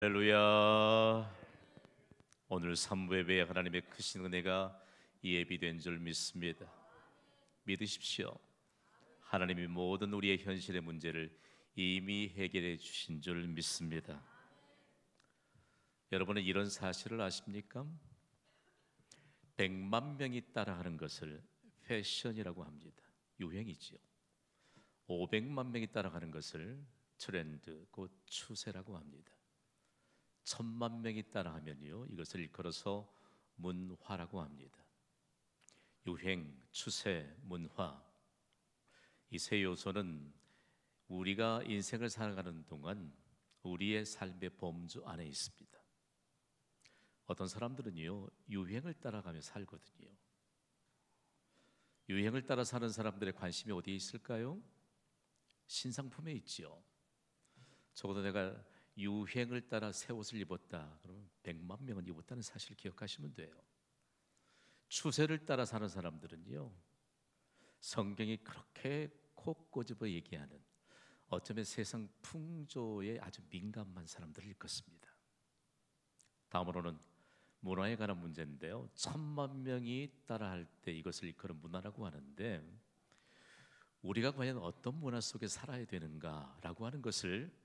할렐루야. 오늘 3부 예배에 하나님의 크신 은혜가 예비된 줄 믿습니다. 믿으십시오. 하나님이 모든 우리의 현실의 문제를 이미 해결해 주신 줄 믿습니다. 여러분은 이런 사실을 아십니까? 100만 명이 따라하는 것을 패션이라고 합니다. 유행이지요. 500만 명이 따라가는 것을 트렌드, 곧 추세라고 합니다. 1000만 명이 따라하면요, 이것을 일컬어서 문화라고 합니다. 유행, 추세, 문화, 이 세 요소는 우리가 인생을 살아가는 동안 우리의 삶의 범주 안에 있습니다. 어떤 사람들은요, 유행을 따라가며 살거든요. 유행을 따라 사는 사람들의 관심이 어디에 있을까요? 신상품에 있지요. 적어도 내가 유행을 따라 새 옷을 입었다 그러면 100만 명은 입었다는 사실을 기억하시면 돼요. 추세를 따라 사는 사람들은요, 성경이 그렇게 콕 꼬집어 얘기하는 어쩌면 세상 풍조에 아주 민감한 사람들을 일컫습니다. 다음으로는 문화에 관한 문제인데요, 1000만 명이 따라할 때 이것을 일컬은 문화라고 하는데, 우리가 과연 어떤 문화 속에 살아야 되는가라고 하는 것을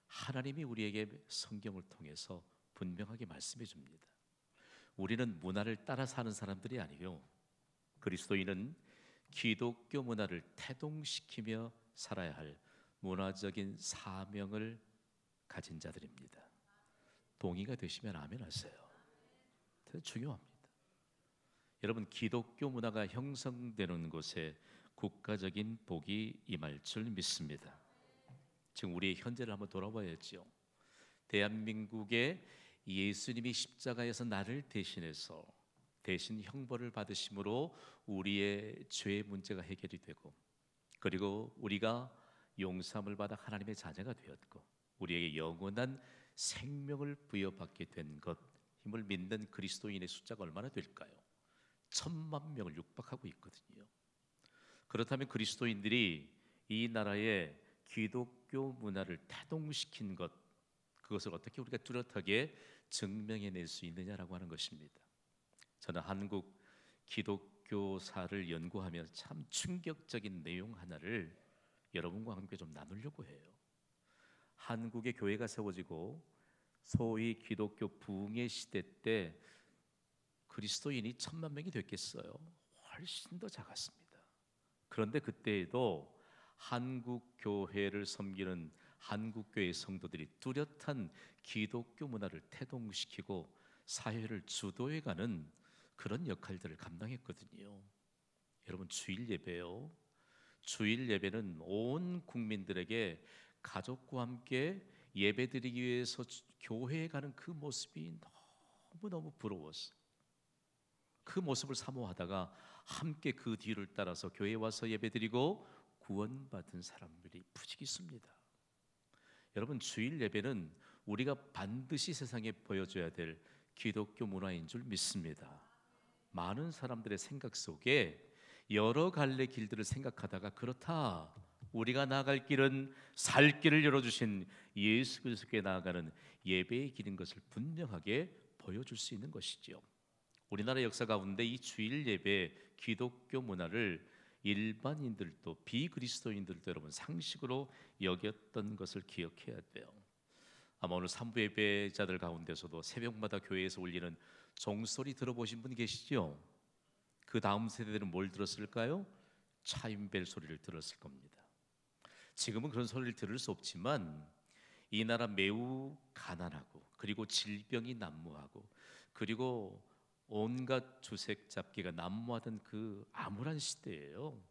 하나님이 우리에게 성경을 통해서 분명하게 말씀해 줍니다. 우리는 문화를 따라 사는 사람들이 아니요, 그리스도인은 기독교 문화를 태동시키며 살아야 할 문화적인 사명을 가진 자들입니다. 동의가 되시면 아멘 하세요. 되게 중요합니다. 여러분, 기독교 문화가 형성되는 곳에 국가적인 복이 임할 줄 믿습니다. 지금 우리의 현재를 한번 돌아봐야죠. 대한민국에 예수님이 십자가에서 나를 대신해서 대신 형벌을 받으심으로 우리의 죄의 문제가 해결이 되고, 그리고 우리가 용서함을 받아 하나님의 자녀가 되었고, 우리에게 영원한 생명을 부여받게 된 것, 힘을 믿는 그리스도인의 숫자가 얼마나 될까요? 1000만 명을 육박하고 있거든요. 그렇다면 그리스도인들이 이 나라의 기독교 문화를 태동시킨 것, 그것을 어떻게 우리가 뚜렷하게 증명해낼 수 있느냐라고 하는 것입니다. 저는 한국 기독교사를 연구하며 참 충격적인 내용 하나를 여러분과 함께 좀 나누려고 해요. 한국의 교회가 세워지고 소위 기독교 부흥의 시대 때 그리스도인이 1000만 명이 됐겠어요? 훨씬 더 작았습니다. 그런데 그때에도 한국 교회를 섬기는 한국 교회 성도들이 뚜렷한 기독교 문화를 태동시키고 사회를 주도해가는 그런 역할들을 감당했거든요. 여러분, 주일 예배요. 주일 예배는 온 국민들에게 가족과 함께 예배드리기 위해서 교회에 가는 그 모습이 너무너무 부러웠어. 그 모습을 사모하다가 함께 그 뒤를 따라서 교회에 와서 예배드리고 구원받은 사람들이 부지기수입니다. 여러분, 주일 예배는 우리가 반드시 세상에 보여줘야 될 기독교 문화인 줄 믿습니다. 많은 사람들의 생각 속에 여러 갈래 길들을 생각하다가, 그렇다, 우리가 나아갈 길은 살 길을 열어주신 예수 그리스도께 나아가는 예배의 길인 것을 분명하게 보여줄 수 있는 것이지요. 우리나라 역사 가운데 이 주일 예배 기독교 문화를 일반인들도 비그리스도인들도 여러분 상식으로 여겼던 것을 기억해야 돼요. 아마 오늘 3부 예배자들 가운데서도 새벽마다 교회에서 울리는 종소리 들어보신 분 계시죠? 그 다음 세대들은 뭘 들었을까요? 차임벨 소리를 들었을 겁니다. 지금은 그런 소리를 들을 수 없지만 이 나라 매우 가난하고, 그리고 질병이 난무하고, 그리고 온갖 주색 잡기가 난무하던 그 암울한 시대예요.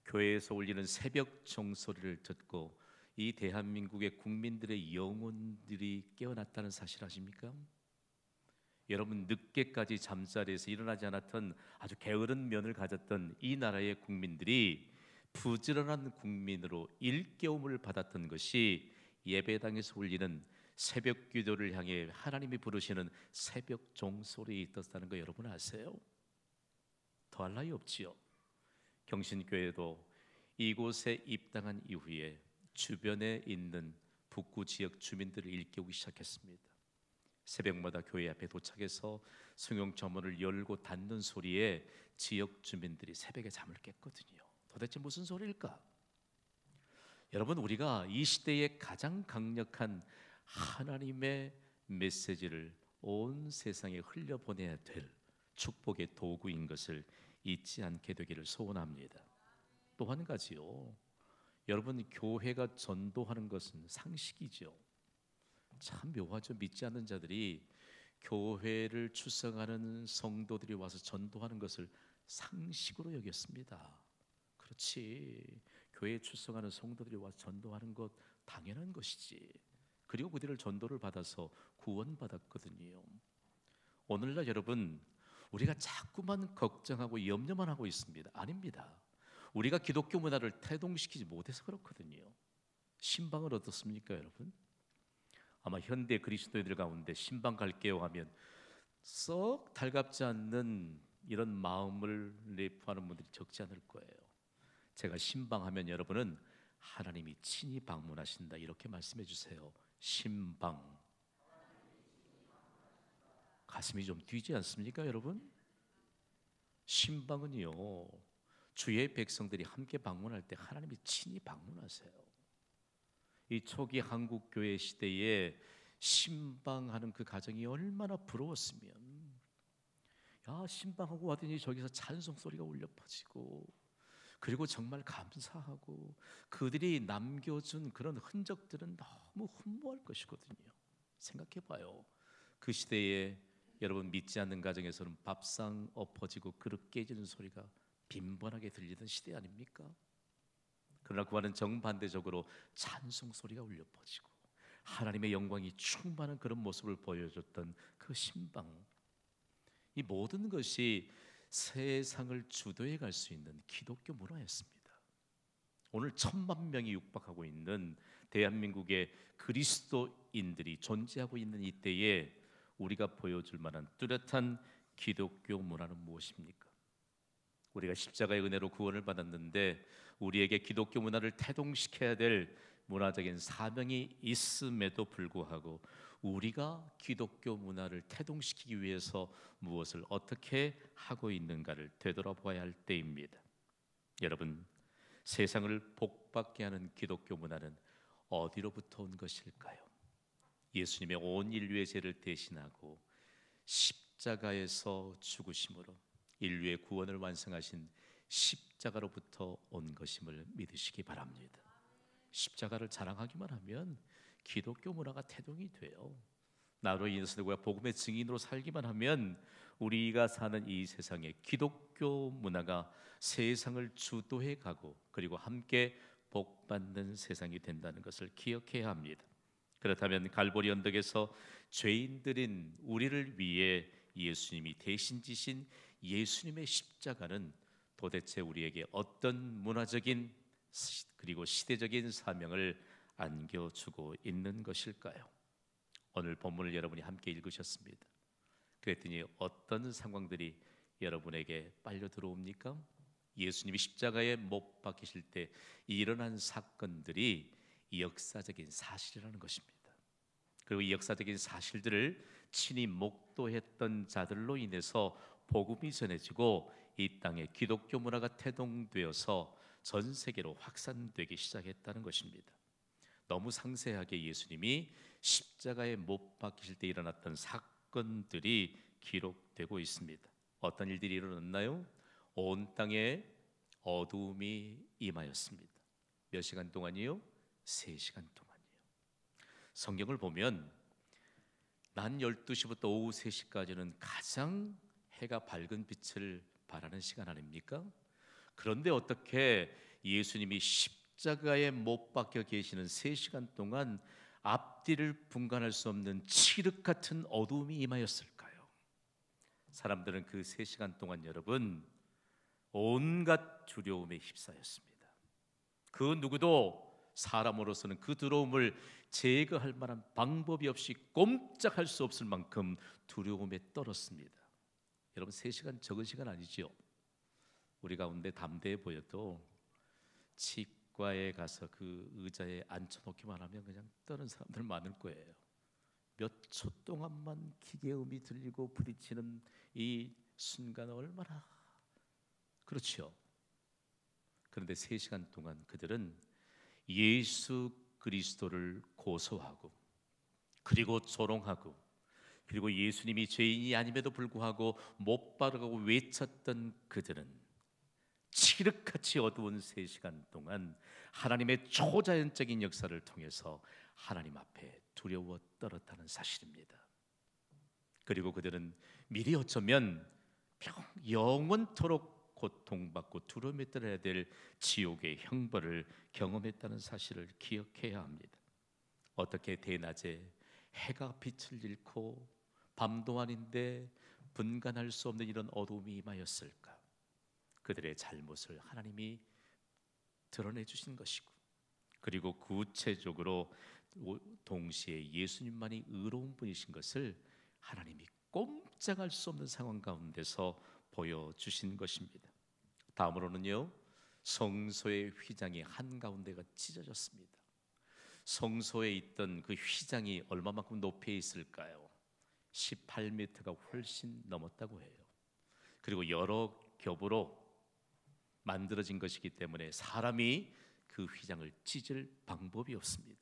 교회에서 울리는 새벽 종소리를 듣고 이 대한민국의 국민들의 영혼들이 깨어났다는 사실 아십니까? 여러분, 늦게까지 잠자리에서 일어나지 않았던 아주 게으른 면을 가졌던 이 나라의 국민들이 부지런한 국민으로 일깨움을 받았던 것이 예배당에서 울리는 새벽 기도를 향해 하나님이 부르시는 새벽 종소리에 있었다는 거 여러분 아세요? 더할 나위 없지요. 경신교회도 이곳에 입당한 이후에 주변에 있는 북구 지역 주민들을 일깨우기 시작했습니다. 새벽마다 교회 앞에 도착해서 성경 저문을 열고 닫는 소리에 지역 주민들이 새벽에 잠을 깼거든요. 도대체 무슨 소리일까? 여러분, 우리가 이 시대에 가장 강력한 하나님의 메시지를 온 세상에 흘려보내야 될 축복의 도구인 것을 잊지 않게 되기를 소원합니다. 또 한 가지요. 여러분, 교회가 전도하는 것은 상식이죠. 참 묘하죠. 믿지 않는 자들이 교회를 출석하는 성도들이 와서 전도하는 것을 상식으로 여겼습니다. 그렇지. 교회에 출석하는 성도들이 와서 전도하는 것 당연한 것이지. 그리고 그들을 전도를 받아서 구원받았거든요. 오늘날 여러분, 우리가 자꾸만 걱정하고 염려만 하고 있습니다. 아닙니다. 우리가 기독교 문화를 태동시키지 못해서 그렇거든요. 신방은 어떻습니까, 여러분? 아마 현대 그리스도인들 가운데 신방 갈게요 하면 썩 달갑지 않는 이런 마음을 내포하는 분들이 적지 않을 거예요. 제가 신방하면 여러분은 하나님이 친히 방문하신다 이렇게 말씀해 주세요. 신방. 가슴이 좀 뛰지 않습니까, 여러분? 신방은요, 주의 백성들이 함께 방문할 때 하나님이 친히 방문하세요. 이 초기 한국 교회 시대에 신방하는 그 가정이 얼마나 부러웠으면, 야, 신방하고 왔더니 저기서 찬송 소리가 울려 퍼지고, 그리고 정말 감사하고 그들이 남겨준 그런 흔적들은 너무 흠모할 것이거든요. 생각해봐요. 그 시대에 여러분 믿지 않는 가정에서는 밥상 엎어지고 그릇 깨지는 소리가 빈번하게 들리던 시대 아닙니까? 그러나 그와는 정반대적으로 찬송 소리가 울려 퍼지고 하나님의 영광이 충만한 그런 모습을 보여줬던 그 신방. 이 모든 것이 세상을 주도해 갈 수 있는 기독교 문화였습니다. 오늘 1,000만 명이 육박하고 있는 대한민국의 그리스도인들이 존재하고 있는 이때에 우리가 보여줄 만한 뚜렷한 기독교 문화는 무엇입니까? 우리가 십자가의 은혜로 구원을 받았는데 우리에게 기독교 문화를 태동시켜야 될 문화적인 사명이 있음에도 불구하고 우리가 기독교 문화를 태동시키기 위해서 무엇을 어떻게 하고 있는가를 되돌아보아야 할 때입니다. 여러분, 세상을 복받게 하는 기독교 문화는 어디로부터 온 것일까요? 예수님의 온 인류의 죄를 대신하고 십자가에서 죽으심으로 인류의 구원을 완성하신 십자가로부터 온 것임을 믿으시기 바랍니다. 십자가를 자랑하기만 하면 기독교 문화가 태동이 돼요. 나로 인해서 누가 복음의 증인으로 살기만 하면 우리가 사는 이 세상에 기독교 문화가 세상을 주도해 가고 그리고 함께 복받는 세상이 된다는 것을 기억해야 합니다. 그렇다면 갈보리 언덕에서 죄인들인 우리를 위해 예수님이 대신 지신 예수님의 십자가는 도대체 우리에게 어떤 문화적인 그리고 시대적인 사명을 안겨주고 있는 것일까요? 오늘 본문을 여러분이 함께 읽으셨습니다. 그랬더니 어떤 상황들이 여러분에게 빨려 들어옵니까? 예수님이 십자가에 못 박히실 때 일어난 사건들이 역사적인 사실이라는 것입니다. 그리고 이 역사적인 사실들을 친히 목도했던 자들로 인해서 복음이 전해지고 이 땅에 기독교 문화가 태동되어서 전 세계로 확산되기 시작했다는 것입니다. 너무 상세하게 예수님이 십자가에 못 박히실 때 일어났던 사건들이 기록되고 있습니다. 어떤 일들이 일어났나요? 온 땅에 어두움이 임하였습니다. 몇 시간 동안이요? 3시간 동안이요. 성경을 보면 낮 12시부터 오후 3시까지는 가장 해가 밝은 빛을 발하는 시간 아닙니까? 그런데 어떻게 예수님이 십자가에 못 박혀 계시는 3시간 동안 앞뒤를 분간할 수 없는 칠흑 같은 어두움이 임하였을까요? 사람들은 그 3시간 동안 여러분 온갖 두려움에 휩싸였습니다. 그 누구도 사람으로서는 그 두려움을 제거할 만한 방법이 없이 꼼짝할 수 없을 만큼 두려움에 떨었습니다. 여러분 3시간 적은 시간 아니지요? 우리 가운데 담대해 보여도 치과에 가서 그 의자에 앉혀놓기만 하면 그냥 떠는 사람들 많을 거예요. 몇 초 동안만 기계음이 들리고 부딪히는 이 순간 얼마나 그렇죠. 그런데 3시간 동안 그들은 예수 그리스도를 고소하고 그리고 조롱하고 그리고 예수님이 죄인이 아님에도 불구하고 못 박으라고 외쳤던 그들은 칠흑같이 어두운 3시간 동안 하나님의 초자연적인 역사를 통해서 하나님 앞에 두려워 떨었다는 사실입니다. 그리고 그들은 미리 어쩌면 영원토록 고통받고 두려움에 떨어야 될 지옥의 형벌을 경험했다는 사실을 기억해야 합니다. 어떻게 대낮에 해가 빛을 잃고 밤도 아닌데 분간할 수 없는 이런 어두움이 임하였을까? 그들의 잘못을 하나님이 드러내 주신 것이고, 그리고 구체적으로 동시에 예수님만이 의로운 분이신 것을 하나님이 꼼짝할 수 없는 상황 가운데서 보여주신 것입니다. 다음으로는요, 성소의 휘장이 한가운데가 찢어졌습니다. 성소에 있던 그 휘장이 얼마만큼 높이에 있을까요? 18m가 훨씬 넘었다고 해요. 그리고 여러 겹으로 만들어진 것이기 때문에 사람이 그 휘장을 찢을 방법이 없습니다.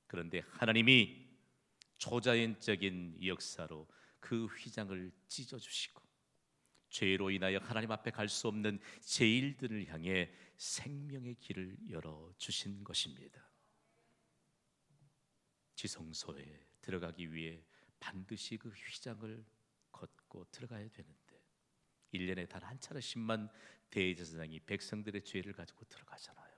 그런데 하나님이 초자연적인 역사로 그 휘장을 찢어주시고 죄로 인하여 하나님 앞에 갈 수 없는 죄인들을 향해 생명의 길을 열어주신 것입니다. 지성소에 들어가기 위해 반드시 그 휘장을 걷고 들어가야 되는데 1년에 단 한 차례씩만 대제사장이 백성들의 죄를 가지고 들어가잖아요.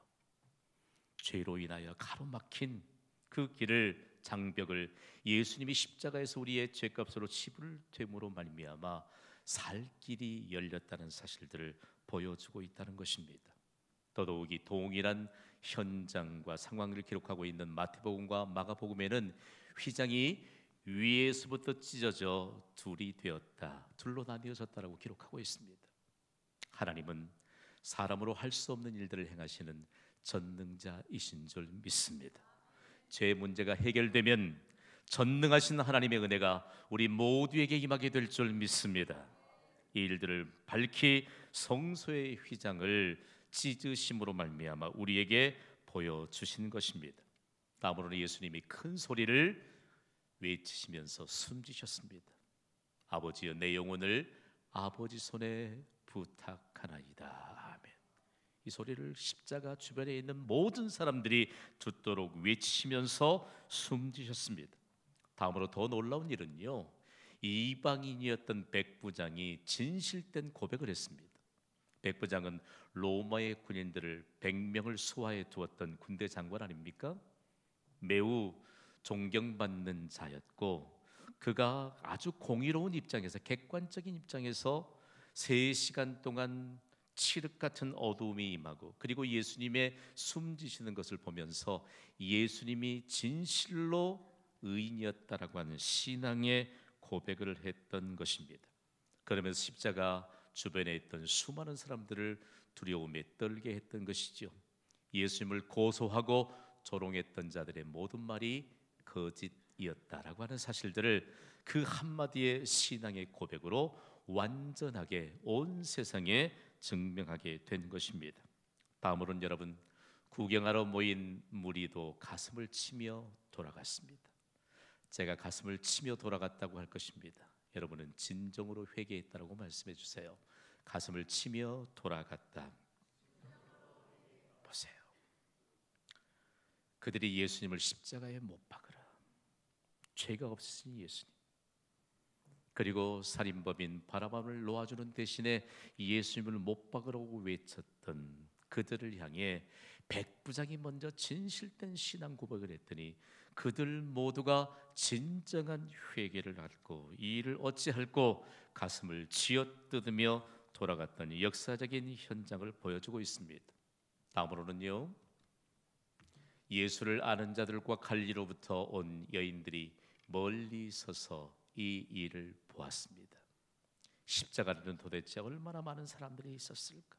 죄로 인하여 가로막힌 그 길을, 장벽을 예수님이 십자가에서 우리의 죄값으로 치부를 됨으로 말미암아 살 길이 열렸다는 사실들을 보여주고 있다는 것입니다. 더더욱이 동일한 현장과 상황을 기록하고 있는 마태복음과 마가복음에는 휘장이 위에서부터 찢어져 둘이 되었다, 둘로 나뉘어졌다라고 기록하고 있습니다. 하나님은 사람으로 할 수 없는 일들을 행하시는 전능자이신 줄 믿습니다. 죄 문제가 해결되면 전능하신 하나님의 은혜가 우리 모두에게 임하게 될 줄 믿습니다. 이 일들을 밝히 성소의 휘장을 찢으심으로 말미암아 우리에게 보여주신 것입니다. 다음으로는 예수님이 큰 소리를 외치시면서 숨지셨습니다. 아버지여, 내 영혼을 아버지 손에 부탁하나이다. 아멘. 이 소리를 십자가 주변에 있는 모든 사람들이 듣도록 외치시면서 숨지셨습니다. 다음으로 더 놀라운 일은요, 이방인이었던 백부장이 진실된 고백을 했습니다. 백부장은 로마의 군인들을 100명을 수하에 두었던 군대 장관 아닙니까? 매우 존경받는 자였고, 그가 아주 공의로운 입장에서, 객관적인 입장에서 3시간 동안 칠흑 같은 어두움이 임하고 그리고 예수님의 숨지시는 것을 보면서 예수님이 진실로 의인이었다라고 하는 신앙의 고백을 했던 것입니다. 그러면서 십자가 주변에 있던 수많은 사람들을 두려움에 떨게 했던 것이죠. 예수님을 고소하고 조롱했던 자들의 모든 말이 거짓이었다라고 하는 사실들을 그 한마디의 신앙의 고백으로 완전하게 온 세상에 증명하게 된 것입니다. 다음으로는 여러분, 구경하러 모인 무리도 가슴을 치며 돌아갔습니다. 제가 가슴을 치며 돌아갔다고 할 것입니다. 여러분은 진정으로 회개했다라고 말씀해 주세요. 가슴을 치며 돌아갔다. 보세요. 그들이 예수님을 십자가에 못 박으라, 죄가 없으신 예수님, 그리고 살인범인 바라바를 놓아주는 대신에 예수님을 못 박으라고 외쳤던 그들을 향해 백부장이 먼저 진실된 신앙 고백을 했더니 그들 모두가 진정한 회개를 갖고 이 일을 어찌할꼬 가슴을 쥐어뜯으며 돌아갔던 역사적인 현장을 보여주고 있습니다. 다음으로는요, 예수를 아는 자들과 갈리로부터 온 여인들이 멀리 서서 이 일을 보았습니다. 십자가에는 도대체 얼마나 많은 사람들이 있었을까?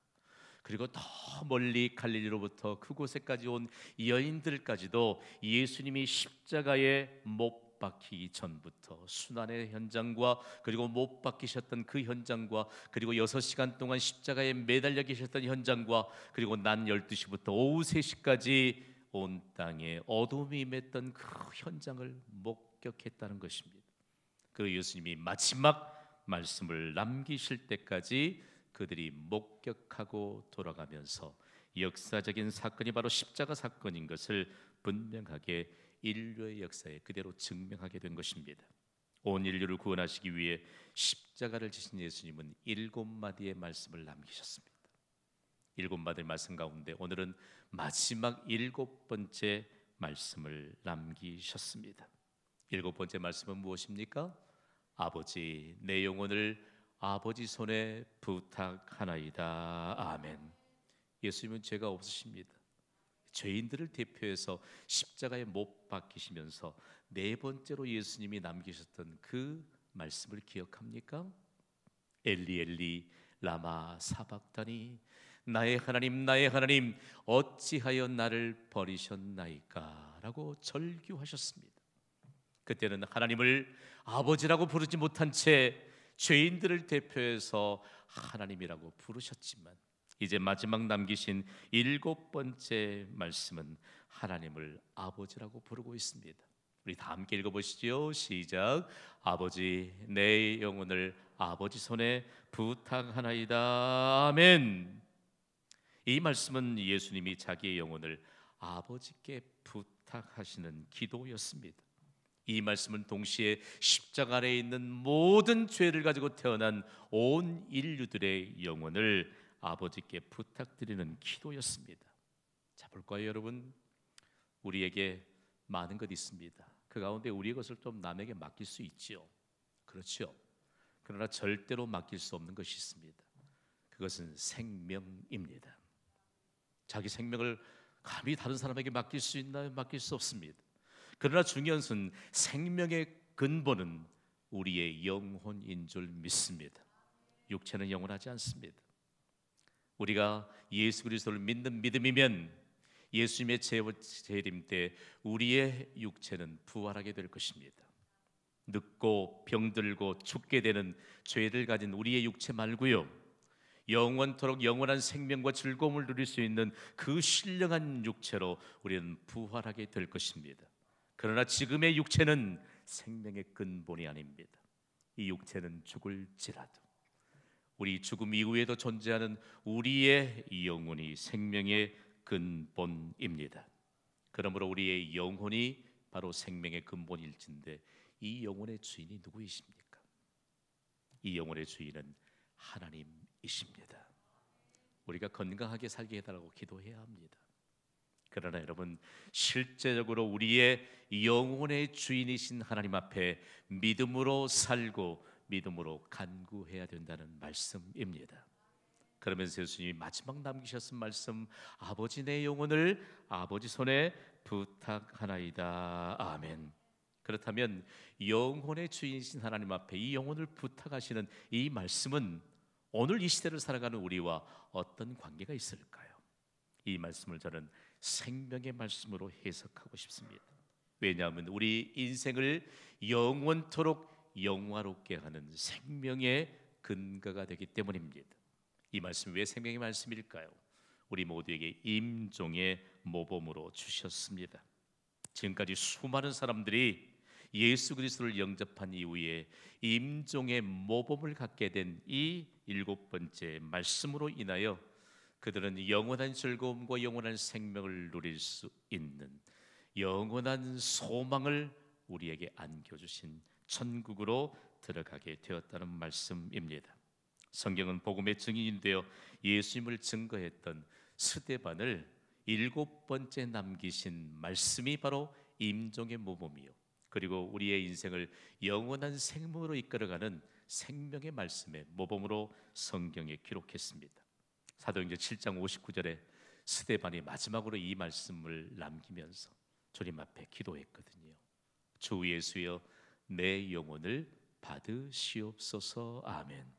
그리고 더 멀리 갈릴리로부터 그곳에까지 온 여인들까지도 예수님이 십자가에 못 박히기 전부터 순환의 현장과 그리고 못 박히셨던 그 현장과 그리고 6시간 동안 십자가에 매달려 계셨던 현장과 그리고 낮 12시부터 오후 3시까지 온 땅에 어둠이 맺던 그 현장을 목격했다는 것입니다. 그 예수님이 마지막 말씀을 남기실 때까지 그들이 목격하고 돌아가면서 역사적인 사건이 바로 십자가 사건인 것을 분명하게 인류의 역사에 그대로 증명하게 된 것입니다. 온 인류를 구원하시기 위해 십자가를 지신 예수님은 7마디의 말씀을 남기셨습니다. 7마디의 말씀 가운데 오늘은 마지막 7번째 말씀을 남기셨습니다. 7번째 말씀은 무엇입니까? 아버지, 내 영혼을 아버지 손에 부탁하나이다. 아멘. 예수님은 죄가 없으십니다. 죄인들을 대표해서 십자가에 못 박히시면서 4번째로 예수님이 남기셨던 그 말씀을 기억합니까? 엘리 엘리 라마 사박다니, 나의 하나님 나의 하나님 어찌하여 나를 버리셨나이까 라고 절규하셨습니다. 그때는 하나님을 아버지라고 부르지 못한 채 죄인들을 대표해서 하나님이라고 부르셨지만 이제 마지막 남기신 7번째 말씀은 하나님을 아버지라고 부르고 있습니다. 우리 다 함께 읽어보시죠. 시작. 아버지, 내 영혼을 아버지 손에 부탁하나이다. 아멘. 이 말씀은 예수님이 자기의 영혼을 아버지께 부탁하시는 기도였습니다. 이 말씀은 동시에 십자가 아래에 있는 모든 죄를 가지고 태어난 온 인류들의 영혼을 아버지께 부탁드리는 기도였습니다. 자, 볼까요, 여러분? 우리에게 많은 것 있습니다. 그 가운데 우리의 것을 좀 남에게 맡길 수 있지요. 그렇죠. 그러나 절대로 맡길 수 없는 것이 있습니다. 그것은 생명입니다. 자기 생명을 감히 다른 사람에게 맡길 수 있나요? 맡길 수 없습니다. 그러나 중요한 것은 생명의 근본은 우리의 영혼인 줄 믿습니다. 육체는 영원하지 않습니다. 우리가 예수 그리스도를 믿는 믿음이면 예수님의 재림 때 우리의 육체는 부활하게 될 것입니다. 늙고 병들고 죽게 되는 죄를 가진 우리의 육체 말고요, 영원토록 영원한 생명과 즐거움을 누릴 수 있는 그 신령한 육체로 우리는 부활하게 될 것입니다. 그러나 지금의 육체는 생명의 근본이 아닙니다. 이 육체는 죽을지라도 우리 죽음 이후에도 존재하는 우리의 영혼이 생명의 근본입니다. 그러므로 우리의 영혼이 바로 생명의 근본일진데 이 영혼의 주인이 누구이십니까? 이 영혼의 주인은 하나님이십니다. 우리가 건강하게 살게 해달라고 기도해야 합니다. 그러나 여러분, 실제적으로 우리의 영혼의 주인이신 하나님 앞에 믿음으로 살고 믿음으로 간구해야 된다는 말씀입니다. 그러면서 예수님이 마지막 남기셨은 말씀, 아버지 내 영혼을 아버지 손에 부탁하나이다. 아멘. 그렇다면 영혼의 주인이신 하나님 앞에 이 영혼을 부탁하시는 이 말씀은 오늘 이 시대를 살아가는 우리와 어떤 관계가 있을까요? 이 말씀을 저는 생명의 말씀으로 해석하고 싶습니다. 왜냐하면 우리 인생을 영원토록 영화롭게 하는 생명의 근거가 되기 때문입니다. 이 말씀이 왜 생명의 말씀일까요? 우리 모두에게 임종의 모범으로 주셨습니다. 지금까지 수많은 사람들이 예수 그리스도를 영접한 이후에 임종의 모범을 갖게 된 이 7번째 말씀으로 인하여 그들은 영원한 즐거움과 영원한 생명을 누릴 수 있는 영원한 소망을 우리에게 안겨주신 천국으로 들어가게 되었다는 말씀입니다. 성경은 복음의 증인이 되어 예수님을 증거했던 스데반을 7번째 남기신 말씀이 바로 임종의 모범이요, 그리고 우리의 인생을 영원한 생명으로 이끌어가는 생명의 말씀의 모범으로 성경에 기록했습니다. 사도행전 7장 59절에 스데반이 마지막으로 이 말씀을 남기면서 주님 앞에 기도했거든요. 주 예수여 내 영혼을 받으시옵소서. 아멘.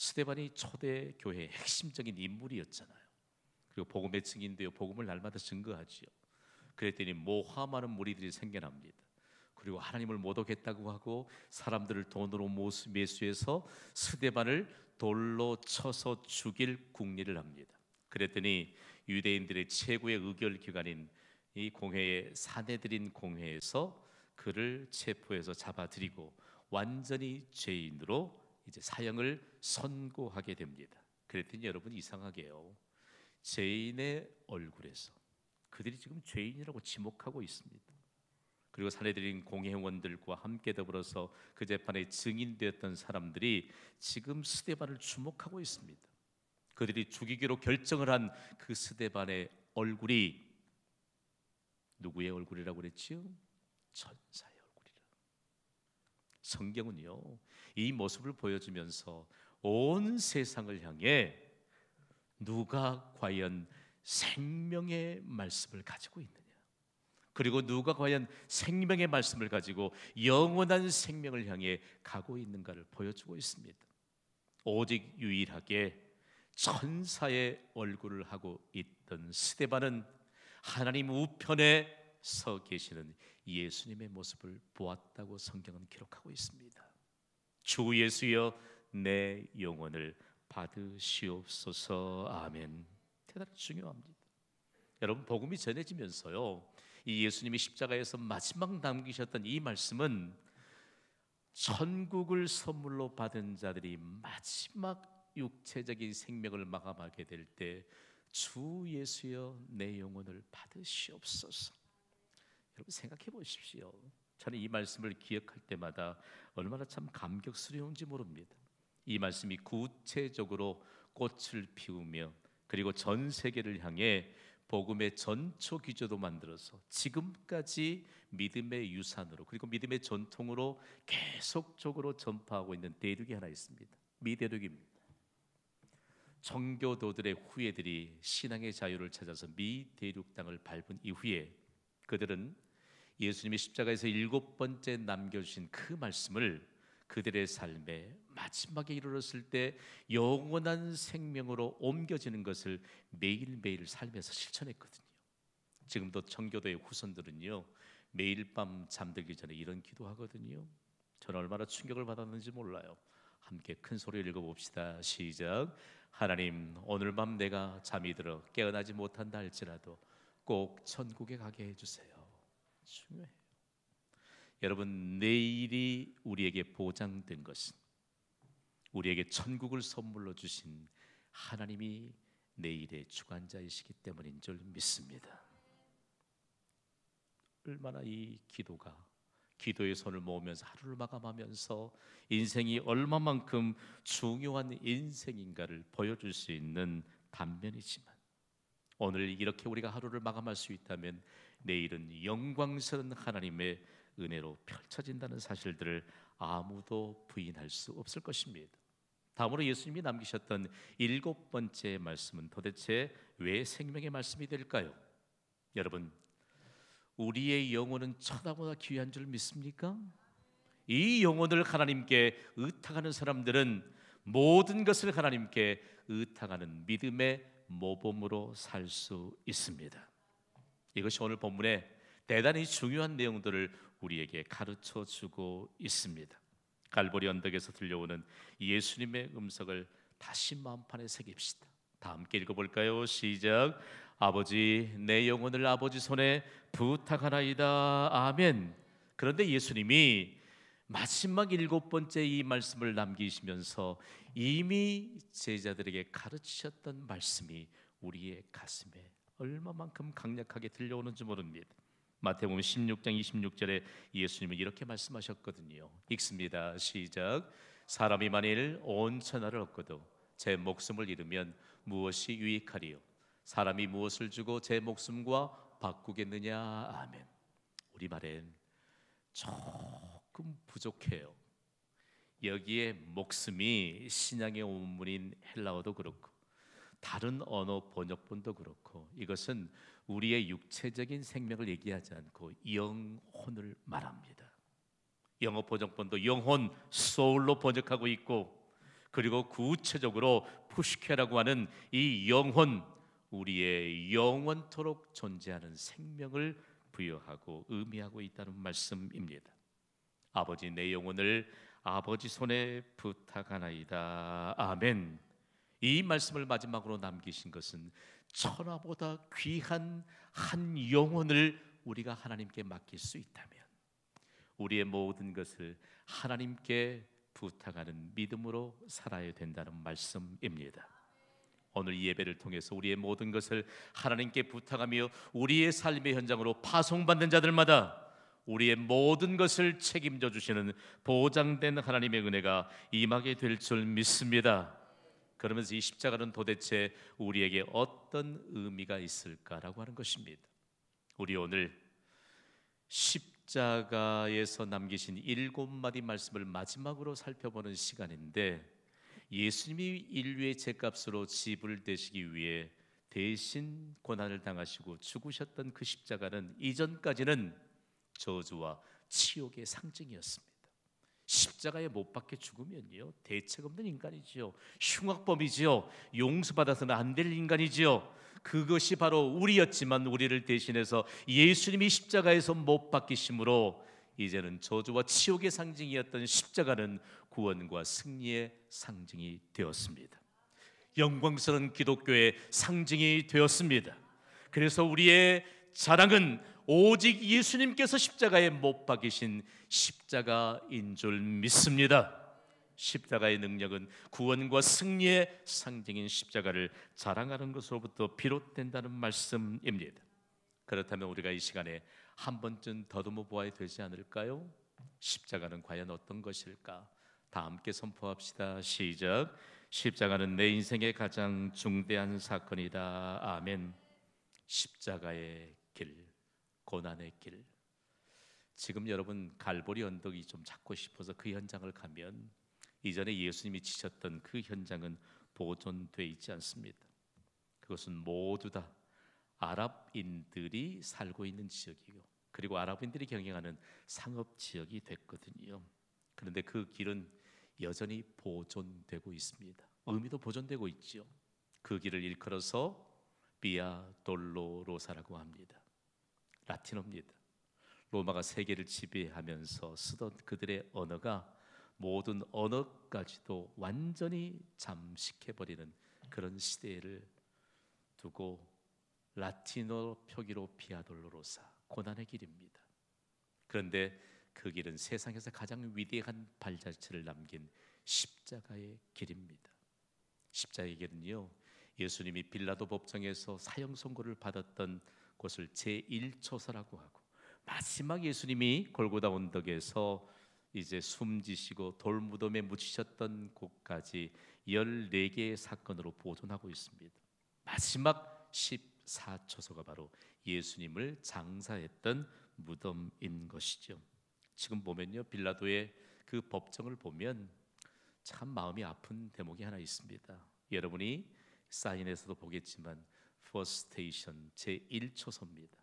스데반이 초대 교회의 핵심적인 인물이었잖아요. 그리고 복음의 증인되어 복음을 날마다 증거하지요. 그랬더니 모함하는 무리들이 생겨납니다. 그리고 하나님을 모독했다고 하고 사람들을 돈으로 매수해서 스데반을 돌로 쳐서 죽일 궁리를 합니다. 그랬더니 유대인들의 최고의 의결 기관인 이 공회의 사내들인 공회에서 그를 체포해서 잡아들이고 완전히 죄인으로 이제 사형을 선고하게 됩니다. 그랬더니 여러분 이상하게요, 죄인의 얼굴에서 그들이 지금 죄인이라고 지목하고 있습니다. 그리고 사내들인 공회원들과 함께 더불어서 그 재판에 증인되었던 사람들이 지금 스데반을 주목하고 있습니다. 그들이 죽이기로 결정을 한 그 스데반의 얼굴이 누구의 얼굴이라고 그랬지요? 천사의 얼굴이라. 성경은요, 이 모습을 보여주면서 온 세상을 향해 누가 과연 생명의 말씀을 가지고 있느냐, 그리고 누가 과연 생명의 말씀을 가지고 영원한 생명을 향해 가고 있는가를 보여주고 있습니다. 오직 유일하게 천사의 얼굴을 하고 있던 스데반은 하나님 우편에 서 계시는 예수님의 모습을 보았다고 성경은 기록하고 있습니다. 주 예수여 내 영혼을 받으시옵소서. 아멘. 대단히 중요합니다. 여러분, 복음이 전해지면서요, 이 예수님이 십자가에서 마지막 남기셨던 이 말씀은 천국을 선물로 받은 자들이 마지막 육체적인 생명을 마감하게 될 때 주 예수여 내 영혼을 받으시옵소서. 여러분 생각해 보십시오. 저는 이 말씀을 기억할 때마다 얼마나 참 감격스러운지 모릅니다. 이 말씀이 구체적으로 꽃을 피우며 그리고 전 세계를 향해 복음의 전초 기조도 만들어서 지금까지 믿음의 유산으로 그리고 믿음의 전통으로 계속적으로 전파하고 있는 대륙이 하나 있습니다. 미 대륙입니다. 청교도들의 후예들이 신앙의 자유를 찾아서 미 대륙 땅을 밟은 이후에 그들은 예수님이 십자가에서 7번째 남겨주신 그 말씀을 그들의 삶에 마지막에 이르렀을 때 영원한 생명으로 옮겨지는 것을 매일매일 삶에서 실천했거든요. 지금도 청교도의 후손들은요, 매일 밤 잠들기 전에 이런 기도하거든요. 저는 얼마나 충격을 받았는지 몰라요. 함께 큰 소리를 읽어봅시다. 시작. 하나님, 오늘 밤 내가 잠이 들어 깨어나지 못한다 할지라도 꼭 천국에 가게 해주세요. 중요해요. 여러분, 내일이 우리에게 보장된 것은 우리에게 천국을 선물로 주신 하나님이 내일의 주관자이시기 때문인 줄 믿습니다. 얼마나 이 기도의 손을 모으면서 하루를 마감하면서 인생이 얼마만큼 중요한 인생인가를 보여줄 수 있는 단면이지만, 오늘 이렇게 우리가 하루를 마감할 수 있다면 내일은 영광스러운 하나님의 은혜로 펼쳐진다는 사실들을 아무도 부인할 수 없을 것입니다. 다음으로 예수님이 남기셨던 7번째 말씀은 도대체 왜 생명의 말씀이 될까요? 여러분, 우리의 영혼은 천하보다 귀한 줄 믿습니까? 이 영혼을 하나님께 의탁하는 사람들은 모든 것을 하나님께 의탁하는 믿음의 모범으로 살 수 있습니다. 이것이 오늘 본문의 대단히 중요한 내용들을 우리에게 가르쳐 주고 있습니다. 갈보리 언덕에서 들려오는 예수님의 음성을 다시 마음판에 새깁시다. 다 함께 읽어볼까요? 시작. 아버지, 내 영혼을 아버지 손에 부탁하나이다. 아멘. 그런데 예수님이 마지막 7번째 이 말씀을 남기시면서 이미 제자들에게 가르치셨던 말씀이 우리의 가슴에 얼마만큼 강력하게 들려오는지 모릅니다. 마태복음 16장 26절에 예수님은 이렇게 말씀하셨거든요. 읽습니다. 시작. 사람이 만일 온 천하를 얻고도 제 목숨을 잃으면 무엇이 유익하리요? 사람이 무엇을 주고 제 목숨과 바꾸겠느냐? 아멘. 우리말엔 조금 부족해요. 여기에 목숨이 신약의 원문인 헬라어도 그렇고 다른 언어 번역본도 그렇고 이것은 우리의 육체적인 생명을 얘기하지 않고 영혼을 말합니다. 영어 번역본도 영혼, soul로 번역하고 있고 그리고 구체적으로 푸시케라고 하는 이 영혼, 우리의 영원토록 존재하는 생명을 부여하고 의미하고 있다는 말씀입니다. 아버지, 내 영혼을 아버지 손에 부탁하나이다. 아멘. 이 말씀을 마지막으로 남기신 것은 천하보다 귀한 한 영혼을 우리가 하나님께 맡길 수 있다면 우리의 모든 것을 하나님께 부탁하는 믿음으로 살아야 된다는 말씀입니다. 오늘 이 예배를 통해서 우리의 모든 것을 하나님께 부탁하며 우리의 삶의 현장으로 파송받는 자들마다 우리의 모든 것을 책임져 주시는 보장된 하나님의 은혜가 임하게 될 줄 믿습니다. 그러면서 이 십자가는 도대체 우리에게 어떤 의미가 있을까라고 하는 것입니다. 우리 오늘 십자가에서 남기신 7마디 말씀을 마지막으로 살펴보는 시간인데, 예수님이 인류의 죄값으로 지불되시기 위해 대신 고난을 당하시고 죽으셨던 그 십자가는 이전까지는 저주와 치욕의 상징이었습니다. 십자가에 못 박혀 죽으면요, 대책 없는 인간이지요, 흉악범이지요, 용서받아서는 안 될 인간이지요. 그것이 바로 우리였지만 우리를 대신해서 예수님이 십자가에서 못 박히심으로 이제는 저주와 치욕의 상징이었던 십자가는 구원과 승리의 상징이 되었습니다. 영광스러운 기독교의 상징이 되었습니다. 그래서 우리의 자랑은 오직 예수님께서 십자가에 못 박히신 십자가인 줄 믿습니다. 십자가의 능력은 구원과 승리의 상징인 십자가를 자랑하는 것으로부터 비롯된다는 말씀입니다. 그렇다면 우리가 이 시간에 한 번쯤 더듬어 보아야 되지 않을까요? 십자가는 과연 어떤 것일까? 다 함께 선포합시다. 시작. 십자가는 내 인생의 가장 중대한 사건이다. 아멘. 십자가의 길, 고난의 길. 지금 여러분 갈보리 언덕이 좀 찾고 싶어서 그 현장을 가면 이전에 예수님이 지셨던 그 현장은 보존돼 있지 않습니다. 그것은 모두 다 아랍인들이 살고 있는 지역이고, 그리고 아랍인들이 경영하는 상업 지역이 됐거든요. 그런데 그 길은 여전히 보존되고 있습니다. 의미도 보존되고 있죠. 그 길을 일컬어서 비아 돌로로사라고 합니다. 라틴어입니다. 로마가 세계를 지배하면서 쓰던 그들의 언어가 모든 언어까지도 완전히 잠식해버리는 그런 시대를 두고 라틴어 표기로 비아 돌로로사, 고난의 길입니다. 그런데 그 길은 세상에서 가장 위대한 발자취를 남긴 십자가의 길입니다. 십자가의 길은요, 예수님이 빌라도 법정에서 사형 선고를 받았던 곳을 제1초서라고 하고, 마지막 예수님이 골고다 언덕에서 이제 숨지시고 돌무덤에 묻히셨던 곳까지 14개의 사건으로 보존하고 있습니다. 마지막 14초서가 바로 예수님을 장사했던 무덤인 것이죠. 지금 보면요, 빌라도의 그 법정을 보면 참 마음이 아픈 대목이 하나 있습니다. 여러분이 사인에서도 보겠지만 First Station 제1초서입니다.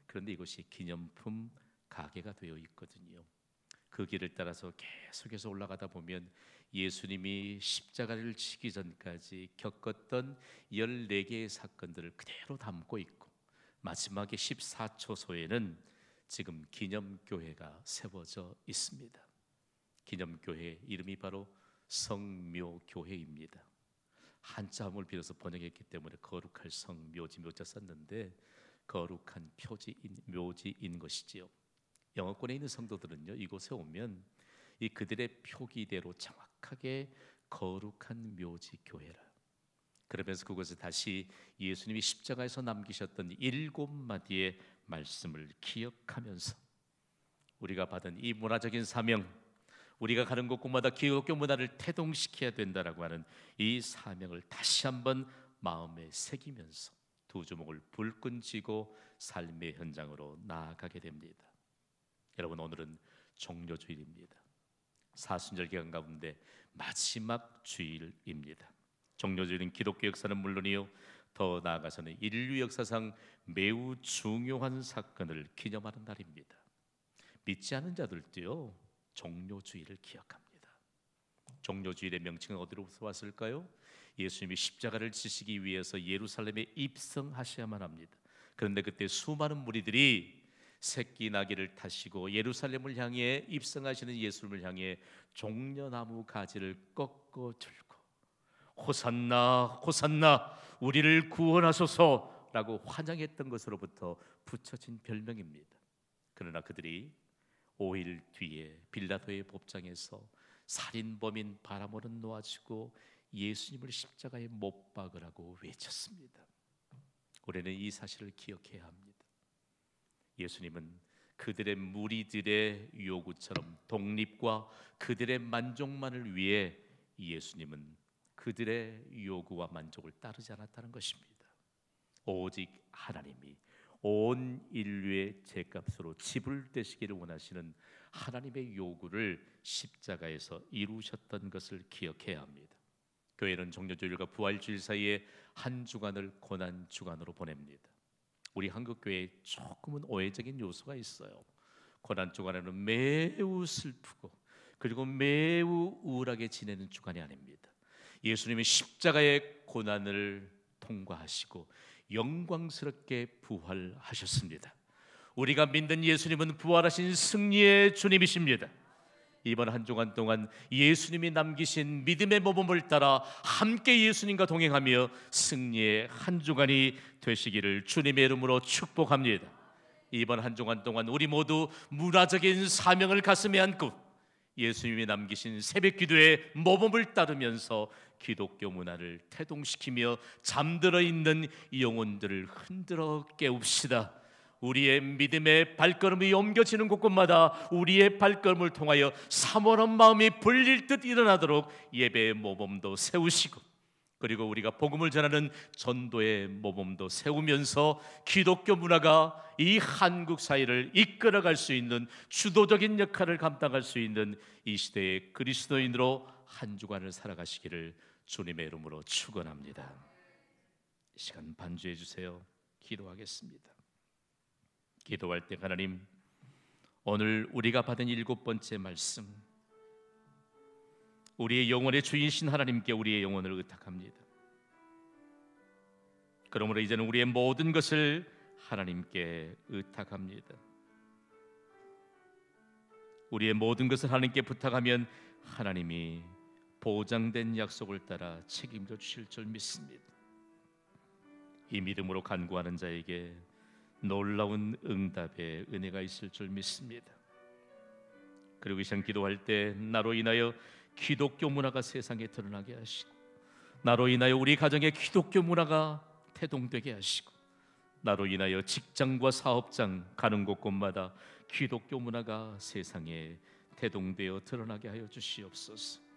그런데 이것이 기념품 가게가 되어 있거든요. 그 길을 따라서 계속해서 올라가다 보면 예수님이 십자가를 지기 전까지 겪었던 14개의 사건들을 그대로 담고 있고, 마지막에 14초소에는 지금 기념교회가 세워져 있습니다. 기념교회 이름이 바로 성묘교회입니다. 한자음을 빌어서 번역했기 때문에 거룩할 성, 묘지, 묘자 썼는데 거룩한 표지인 묘지인 것이지요. 영어권에 있는 성도들은요, 이곳에 오면 이 그들의 표기대로 정확하게 거룩한 묘지 교회라. 그러면서 그곳에 다시 예수님이 십자가에서 남기셨던 7마디의 말씀을 기억하면서 우리가 받은 이 문화적인 사명, 우리가 가는 곳곳마다 기독교 문화를 태동시켜야 된다라고 하는 이 사명을 다시 한번 마음에 새기면서 두 주먹을 불끈 쥐고 삶의 현장으로 나아가게 됩니다. 여러분, 오늘은 종료주일입니다. 사순절 기간 가운데 마지막 주일입니다. 종료주일은 기독교 역사는 물론이요, 더 나아가서는 인류 역사상 매우 중요한 사건을 기념하는 날입니다. 믿지 않는 자들도요, 종료주일을 기억합니다. 종료주일의 명칭은 어디로부터 왔을까요? 예수님이 십자가를 지시기 위해서 예루살렘에 입성하셔야만 합니다. 그런데 그때 수많은 무리들이 새끼 나귀를 타시고 예루살렘을 향해 입성하시는 예수님을 향해 종려나무 가지를 꺾어 들고 호산나 호산나 우리를 구원하소서라고 환영했던 것으로부터 붙여진 별명입니다. 그러나 그들이 5일 뒤에 빌라도의 법정에서 살인범인 바라모를 놓아주고 예수님을 십자가에 못 박으라고 외쳤습니다. 우리는 이 사실을 기억해야 합니다. 예수님은 그들의 무리들의 요구처럼 독립과 그들의 만족만을 위해 예수님은 그들의 요구와 만족을 따르지 않았다는 것입니다. 오직 하나님이 온 인류의 죄값으로 지불되시기를 원하시는 하나님의 요구를 십자가에서 이루셨던 것을 기억해야 합니다. 교회는 종료주일과 부활주일 사이에 한 주간을 고난 주간으로 보냅니다. 우리 한국교회에 조금은 오해적인 요소가 있어요. 고난 주간에는 매우 슬프고 그리고 매우 우울하게 지내는 주간이 아닙니다. 예수님이 십자가의 고난을 통과하시고 영광스럽게 부활하셨습니다. 우리가 믿는 예수님은 부활하신 승리의 주님이십니다. 이번 한 주간 동안 예수님이 남기신 믿음의 모범을 따라 함께 예수님과 동행하며 승리의 한 주간이 되시기를 주님의 이름으로 축복합니다. 이번 한 주간 동안 우리 모두 문화적인 사명을 가슴에 안고 예수님이 남기신 새벽 기도의 모범을 따르면서 기독교 문화를 태동시키며 잠들어 있는 영혼들을 흔들어 깨웁시다. 우리의 믿음의 발걸음이 옮겨지는 곳곳마다 우리의 발걸음을 통하여 사모하는 마음이 불릴 듯 일어나도록 예배의 모범도 세우시고 그리고 우리가 복음을 전하는 전도의 모범도 세우면서 기독교 문화가 이 한국 사회를 이끌어갈 수 있는 주도적인 역할을 감당할 수 있는 이 시대의 그리스도인으로 한 주간을 살아가시기를 주님의 이름으로 축원합니다. 이 시간 반주해 주세요. 기도하겠습니다. 기도할 때 하나님, 오늘 우리가 받은 7번째 말씀, 우리의 영혼의 주인이신 하나님께 우리의 영혼을 의탁합니다. 그러므로 이제는 우리의 모든 것을 하나님께 의탁합니다. 우리의 모든 것을 하나님께 부탁하면 하나님이 보장된 약속을 따라 책임져 주실 줄 믿습니다. 이 믿음으로 간구하는 자에게 놀라운 응답의 은혜가 있을 줄 믿습니다. 그리고 이 시간 기도할 때 나로 인하여 기독교 문화가 세상에 드러나게 하시고, 나로 인하여 우리 가정의 기독교 문화가 태동되게 하시고, 나로 인하여 직장과 사업장 가는 곳곳마다 기독교 문화가 세상에 태동되어 드러나게 하여 주시옵소서.